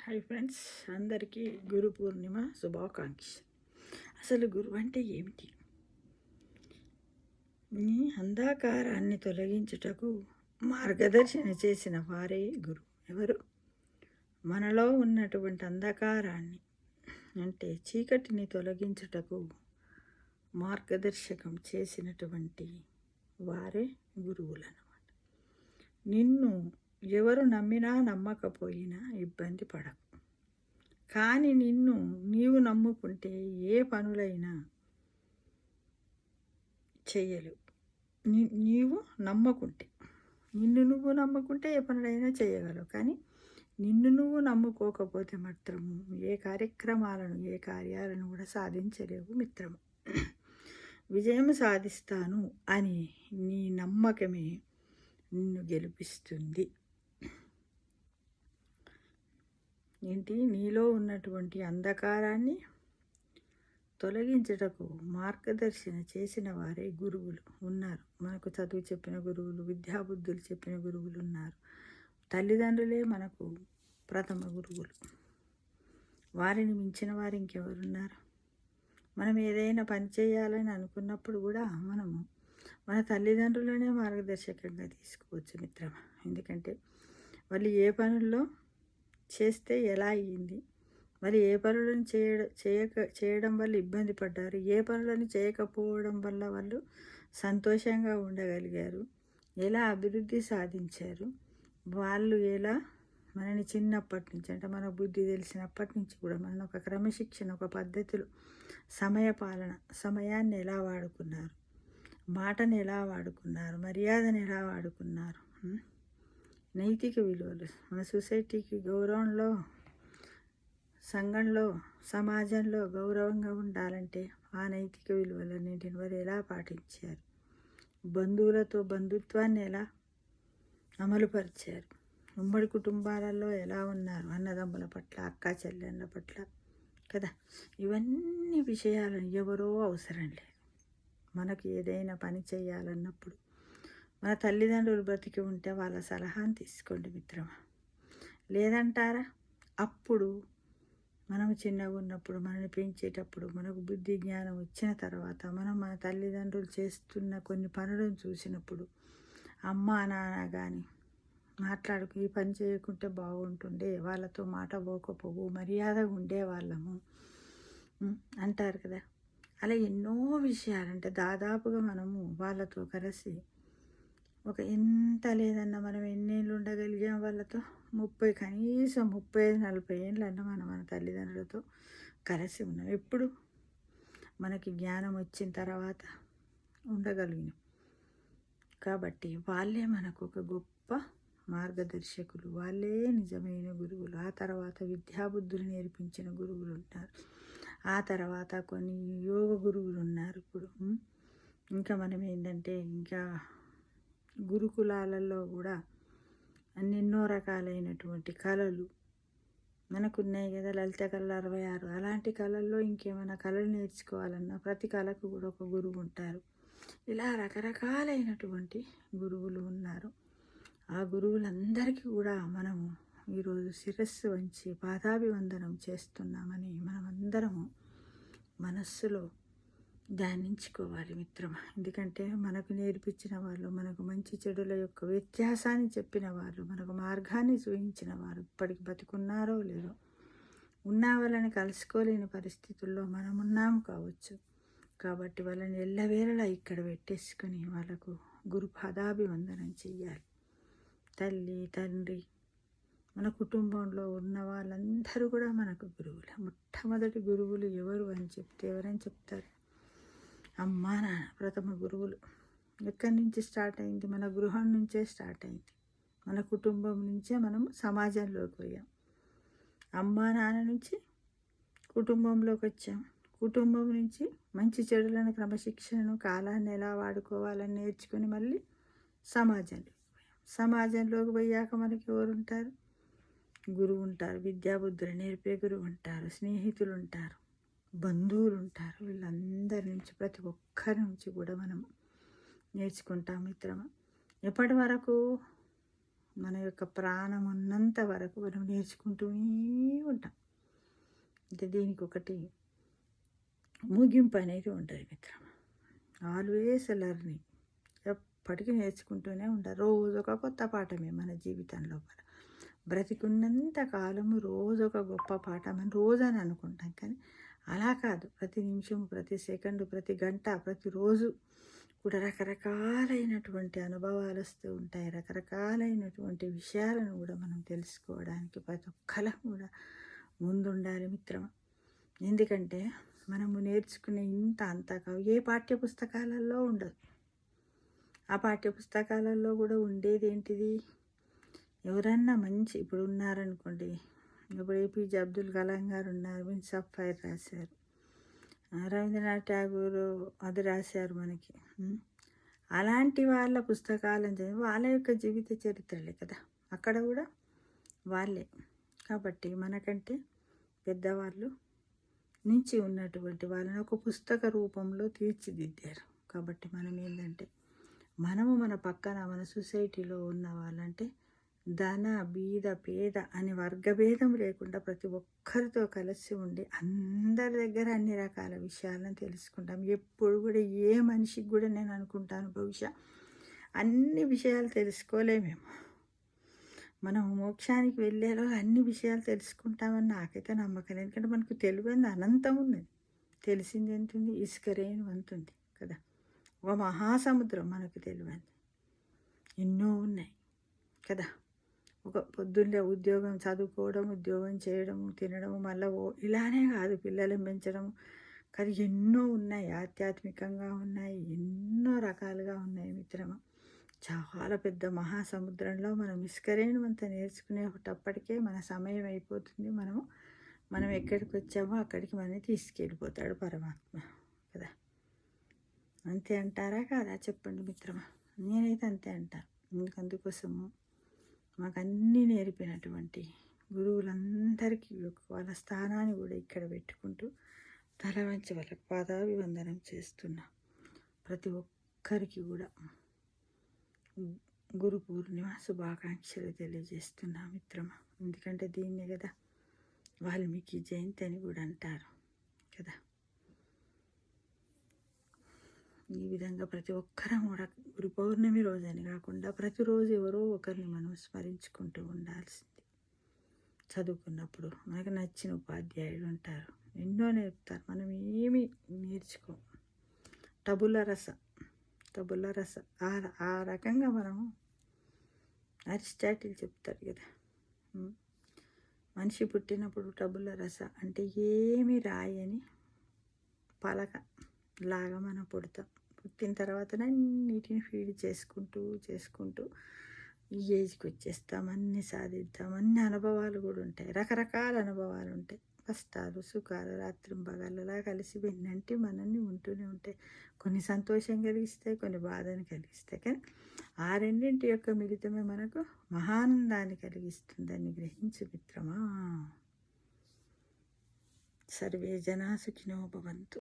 Hi friends, అందరికీ గురు పూర్ణిమ శుభాకాంక్ష. అసలు గురువు అంటే ఏమిటి? నీ అంధకారాన్ని తొలగించుటకు మార్గదర్శన చేసిన వారే గురువు. ఎవరు? మనలో ఉన్నటువంటి అంధకారాన్ని అంటే చీకటిని తొలగించుటకు మార్గదర్శకం చేసినటువంటి వారే గురువులన్నమాట. నిన్ను ఎవరు నమ్మినా నమ్మకపోయినా ఇబ్బంది పడకు. కానీ నీవు నమ్ముకుంటే ఏ పనులైనా చేయలేవు. నీవు నమ్ముకుంటే నువ్వు నమ్ముకుంటే ఏ పనులైనా చేయగలవు. కానీ నువ్వు నమ్ముకోకపోతే మాత్రము ఏ కార్యాలను కూడా సాధించలేవు మిత్రము. విజయం సాధిస్తాను అని నీ నమ్మకమే నిన్ను గెలిపిస్తుంది. ఏంటి? నీలో ఉన్నటువంటి అంధకారాన్ని తొలగించుటకు మార్గదర్శన చేసిన వారే గురువులు ఉన్నారు. మనకు చదువు చెప్పిన గురువులు, విద్యాబుద్ధులు చెప్పిన గురువులు ఉన్నారు. తల్లిదండ్రులే మనకు ప్రథమ గురువులు. వారిని మించిన వారు ఇంకెవరున్నారు? మనం ఏదైనా పని చేయాలని అనుకున్నప్పుడు కూడా మనము మన తల్లిదండ్రులనే మార్గదర్శకంగా తీసుకోవచ్చు మిత్రమా. ఎందుకంటే వాళ్ళు ఏ పనుల్లో చేస్తే ఎలా అయ్యింది, మరి ఏ పనులను చేయడం వల్ల ఇబ్బంది పడ్డారు, ఏ పనులను చేయకపోవడం వల్ల వాళ్ళు సంతోషంగా ఉండగలిగారు, ఎలా అభివృద్ధి సాధించారు, వాళ్ళు ఎలా మనని చిన్నప్పటి నుంచి అంటే మన బుద్ధి తెలిసినప్పటి నుంచి కూడా మన ఒక క్రమశిక్షణ, ఒక పద్ధతిలో సమయాన్ని ఎలా వాడుకున్నారు, మాటను ఎలా వాడుకున్నారు, మర్యాదను ఎలా వాడుకున్నారు, నైతిక విలువలు మన సొసైటీకి గౌరవంలో, సంఘంలో, సమాజంలో గౌరవంగా ఉండాలంటే ఆ నైతిక విలువలన్నింటిని వారు ఎలా పాటించారు, బంధువులతో బంధుత్వాన్ని ఎలా అమలుపరిచారు, ఉమ్మడి కుటుంబాలలో ఎలా ఉన్నారు, అన్నదమ్ముల పట్ల, అక్క చెల్లెళ్ళ పట్ల కదా. ఇవన్నీ విషయాలను ఎవరో అవసరం లేదు. మనకు ఏదైనా పని చేయాలన్నప్పుడు మన తల్లిదండ్రులు బ్రతికి ఉంటే వాళ్ళ సలహాను తీసుకోండి మిత్రమా. లేదంటారా? అప్పుడు మనం చిన్నగా ఉన్నప్పుడు మనల్ని పెంచేటప్పుడు మనకు బుద్ధి జ్ఞానం వచ్చిన తర్వాత మనం మన తల్లిదండ్రులు చేస్తున్న కొన్ని పనులను చూసినప్పుడు అమ్మ నాన్న కానీ ఈ పని చేయకుంటే బాగుంటుండే, వాళ్ళతో మాట పోకపోవు, మర్యాదగా ఉండేవాళ్ళము అంటారు కదా. అలా ఎన్నో విషయాలంటే దాదాపుగా మనము వాళ్ళతో కలిసి ఎంత లేదన్నా మనం ఎన్నేళ్ళు ఉండగలిగాం వాళ్ళతో? కనీసం 30-40 ఏళ్ళన్నా మనం మన తల్లిదండ్రులతో కలిసి ఉన్నాం. ఎప్పుడు మనకి జ్ఞానం వచ్చిన తర్వాత ఉండగలిగినాం. కాబట్టి వాళ్ళే మనకు ఒక గొప్ప మార్గదర్శకులు, వాళ్ళే నిజమైన గురువులు. ఆ తర్వాత విద్యాబుద్ధులు నేర్పించిన గురువులు ఉంటారు. ఆ తర్వాత కొన్ని యోగ గురువులు ఉన్నారు. ఇప్పుడు ఇంకా మనం ఏంటంటే ఇంకా గురుకులాలలో కూడా ఎన్నెన్నో రకాలైనటువంటి కళలు మనకున్నాయి కదా. లలిత కళలు 66. అలాంటి కళల్లో ఇంకేమైనా కళలు నేర్చుకోవాలన్నా ప్రతి కళకు కూడా ఒక గురువు ఉంటారు. ఇలా రకరకాలైనటువంటి గురువులు ఉన్నారు. ఆ గురువులందరికీ కూడా మనము ఈరోజు శిరస్సు వంచి పాదాభివందనం చేస్తున్నామని మనమందరము మనస్సులో ధ్యానించుకోవాలి మిత్రమా. ఎందుకంటే మనకు నేర్పించిన వాళ్ళు, మనకు మంచి చెడుల యొక్క వ్యత్యాసాన్ని చెప్పిన వాళ్ళు, మనకు మార్గాన్ని చూపించిన వారు ఇప్పటికి బతికున్నారో లేదో, ఉన్న వాళ్ళని కలుసుకోలేని పరిస్థితుల్లో మనం ఉన్నాము కావచ్చు. కాబట్టి వాళ్ళని ఎల్లవేళలా ఇక్కడ పెట్టేసుకొని వాళ్ళకు గురు పాదాభివందనం చెయ్యాలి. తల్లి, తండ్రి, మన కుటుంబంలో ఉన్న వాళ్ళందరూ కూడా మనకు గురువులు. మొట్టమొదటి గురువులు ఎవరని చెప్తారు? అమ్మా నాన్న ప్రథమ గురువులు. ఎక్కడి నుంచి స్టార్ట్ అయింది? మన గృహం నుంచే స్టార్ట్ అయింది. మన కుటుంబం నుంచే మనం సమాజంలోకి పోయాం. అమ్మా నాన్న నుంచి కుటుంబంలోకి వచ్చాం. కుటుంబం నుంచి మంచి చెడులను, క్రమశిక్షణను, కాలాన్ని ఎలా వాడుకోవాలని నేర్చుకొని మళ్ళీ సమాజంలోకి పోయాం. సమాజంలోకి పోయాక మనకి ఎవరు ఉంటారు? గురువు ఉంటారు. విద్యాబుద్ధులు నేర్పే గురువు ఉంటారు. స్నేహితులు ఉంటారు. బంధువులు ఉంటారు. వీళ్ళందరి నుంచి, ప్రతి ఒక్కరి నుంచి కూడా మనం నేర్చుకుంటాం మిత్రమా. ఎప్పటి వరకు మన యొక్క ప్రాణం ఉన్నంత వరకు మనం నేర్చుకుంటూనే ఉంటాం. అంటే దీనికి ఒకటి ముగింపు అనేది ఉంటుంది మిత్రమా. ఆల్వేస్ లెర్నింగ్, ఎప్పటికీ నేర్చుకుంటూనే ఉంటారు. రోజు ఒక కొత్త పాఠమే మన జీవితం లోపల. బ్రతికున్నంత కాలము రోజు ఒక గొప్ప పాఠం అని రోజు అని అనుకుంటాం, కానీ అలా కాదు. ప్రతి నిమిషం, ప్రతి సెకండు, ప్రతి గంట, ప్రతిరోజు కూడా రకరకాలైనటువంటి అనుభవాలు వస్తూ ఉంటాయి. రకరకాలైనటువంటి విషయాలను కూడా మనం తెలుసుకోవడానికి ప్రతి ఒక్కరం కూడా ముందుండాలి మిత్రమా. ఎందుకంటే మనము నేర్చుకునే ఇంత అంతా ఏ పాఠ్య పుస్తకాలలో ఉండదు. ఆ పాఠ్య పుస్తకాలలో కూడా ఉండేది ఏంటిది? ఎవరన్నా మంచి ఇప్పుడు ఉన్నారనుకోండి, ఇప్పుడు ఏపీజే అబ్దుల్ కలాం గారు ఉన్నారు, వింగ్స్ ఆఫ్ ఫైర్ రాశారు. రవీంద్రనాథ్ ఠాగూర్ అది రాశారు మనకి. అలాంటి వాళ్ళ పుస్తకాలను చదివి వాళ్ళ యొక్క జీవిత చరిత్రలే కదా అక్కడ కూడా వాళ్ళే. కాబట్టి మనకంటే పెద్దవాళ్ళు నుంచి ఉన్నటువంటి వాళ్ళని ఒక పుస్తక రూపంలో తీర్చిదిద్దారు. కాబట్టి మనం ఏంటంటే మనము మన పక్కన మన సొసైటీలో ఉన్న వాళ్ళంటే ధన బీద పేద అని వర్గభేదం లేకుండా ప్రతి ఒక్కరితో కలిసి ఉండి అందరి దగ్గర అన్ని రకాల విషయాలను తెలుసుకుంటాం. ఎప్పుడు కూడా ఏ మనిషికి కూడా నేను అనుకుంటాను, బహుశా అన్ని విషయాలు తెలుసుకోలేమేమో. మనం మోక్షానికి వెళ్ళేలో అన్ని విషయాలు తెలుసుకుంటామని నాకైతే నమ్మకం. ఎందుకంటే మనకు తెలియని అనంతం ఉన్నది, తెలిసింది ఎంతుంది? ఇసుకరేణి అంతుంది కదా. ఒక మహాసముద్రం మనకు తెలియని ఎన్నో ఉన్నాయి కదా. ఒక పొద్దున్నే ఉద్యోగం చదువుకోవడం, ఉద్యోగం చేయడము, తినడము, మళ్ళీ ఇలానే కాదు, పిల్లలను పెంచడం, కానీ ఎన్నో ఉన్నాయి. ఆధ్యాత్మికంగా ఉన్నాయి, ఎన్నో రకాలుగా ఉన్నాయి మిత్రమా. చాలా పెద్ద మహాసముద్రంలో మనం ఇసుకరేణువంత నేర్చుకునేటప్పటికే మన సమయం అయిపోతుంది. మనం ఎక్కడికి వచ్చామో అక్కడికి మనని తీసుకెళ్ళిపోతాడు పరమాత్మ కదా. అంతే అంటారా కాదా చెప్పండి మిత్రమా? నేనైతే అంతే అంటాను. అందుకోసము మాకు అన్నీ నేర్పినటువంటి గురువులందరికీ వాళ్ళ స్థానాన్ని కూడా ఇక్కడ పెట్టుకుంటూ తల వంచి వాళ్ళకి పాదాభివందనం చేస్తున్నా. ప్రతి ఒక్కరికి కూడా గురు పూర్ణిమ శుభాకాంక్షలు తెలియజేస్తున్నా మిత్రమా. ఎందుకంటే దీన్నే కదా వాల్మీకి జయంతి అని కూడా అంటారు కదా. ఈ విధంగా ప్రతి ఒక్కరం కూడా గురు పౌర్ణమి రోజని కాకుండా ప్రతిరోజు ఎవరో ఒకరిని మనం స్మరించుకుంటూ ఉండాల్సింది. చదువుకున్నప్పుడు మనకు నచ్చిన ఉపాధ్యాయులు ఉంటారు, ఎన్నో నేర్పుతారు, మనం ఏమీ నేర్చుకో. టబుల రస ఆ రకంగా మనము అరిస్టాటిల్ చెప్తారు కదా, మనిషి పుట్టినప్పుడు టబుల రస అంటే ఏమి రాయని పలక లాగా మనం పుడతాం. పుట్టిన తర్వాతనే నీటిని ఫీడ్ చేసుకుంటూ ఈ ఏజ్కి వచ్చేస్తాం, అన్నీ సాధిద్దాం. అన్ని అనుభవాలు కూడా ఉంటాయి, రకరకాల అనుభవాలు ఉంటాయి. కష్టాలు సుఖాలు రాత్రింబగళ్ళలా కలిసి వెన్నంటి మనల్ని ఉంటూనే ఉంటాయి. కొన్ని సంతోషం కలిగిస్తాయి, కొన్ని బాధను కలిగిస్తాయి, కానీ ఆ రెండింటి యొక్క మిళితమే మనకు మహానందాన్ని కలిగిస్తుందని గ్రహించు మిత్రమా. సర్వే జనా సుఖినో భవంతు.